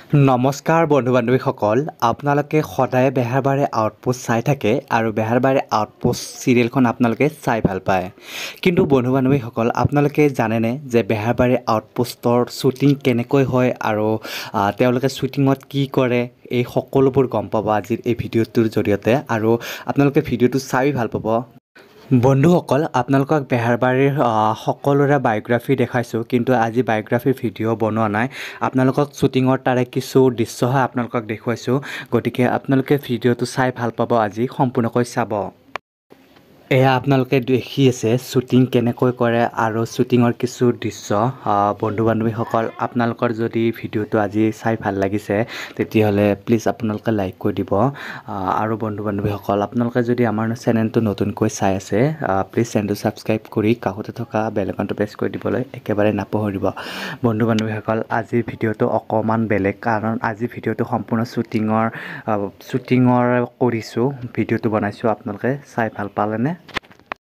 নমস্কাৰ বন্ধু বান্ধৱীসকল, আপোনালোকে সদায় বেহাৰবাৰী আউটপোষ্ট চাই থাকে আৰু বেহাৰবাৰী আউটপোষ্ট চিৰিয়েলখন আপোনালোকে চাই ভাল পায়। কিন্তু বন্ধু বান্ধৱীসকল, আপোনালোকে জানেনে যে বেহাৰবাৰী আউটপোষ্টৰ শ্বুটিং কেনেকৈ হয় আৰু তেওঁলোকে শ্বুটিঙত কি কৰে, এই সকলোবোৰ গম পাব আজিৰ এই ভিডিঅ'টোৰ জৰিয়তে। আৰু আপোনালোকে ভিডিঅ'টো চাই ভাল পাব। বন্ধুসকল, আপোনালোকক বেহাৰবাৰীৰ সকলোৰে বায়োগ্ৰাফী দেখাইছোঁ, কিন্তু আজি বায়োগ্ৰাফী ভিডিঅ' বনোৱা নাই। আপোনালোকক শ্বুটিঙৰ তাৰে কিছু দৃশ্যহে আপোনালোকক দেখুৱাইছোঁ, গতিকে আপোনালোকে ভিডিঅ'টো চাই ভাল পাব। আজি সম্পূৰ্ণকৈ চাব। এয়া আপোনালোকে দেখি আছে শ্বুটিং কেনেকৈ কৰে আৰু শ্বুটিঙৰ কিছু দৃশ্য। বন্ধু বান্ধৱীসকল, আপোনালোকৰ যদি ভিডিঅ'টো আজি চাই ভাল লাগিছে তেতিয়াহ'লে প্লিজ আপোনালোকে লাইক কৰি দিব। আৰু বন্ধু বান্ধৱীসকল, আপোনালোকে যদি আমাৰ চেনেলটো নতুনকৈ চাই আছে প্লিজ চেনেলটো ছাবস্ক্ৰাইব কৰি কাষতে থকা বেল আইকনটো প্ৰেছ কৰি দিবলৈ একেবাৰে নাপাহৰিব। বন্ধু বান্ধৱীসকল, আজিৰ ভিডিঅ'টো অকণমান বেলেগ, কাৰণ আজিৰ ভিডিঅ'টো সম্পূৰ্ণ শ্বুটিঙৰ কৰিছোঁ, ভিডিঅ'টো বনাইছোঁ। আপোনালোকে চাই ভাল পালেনে?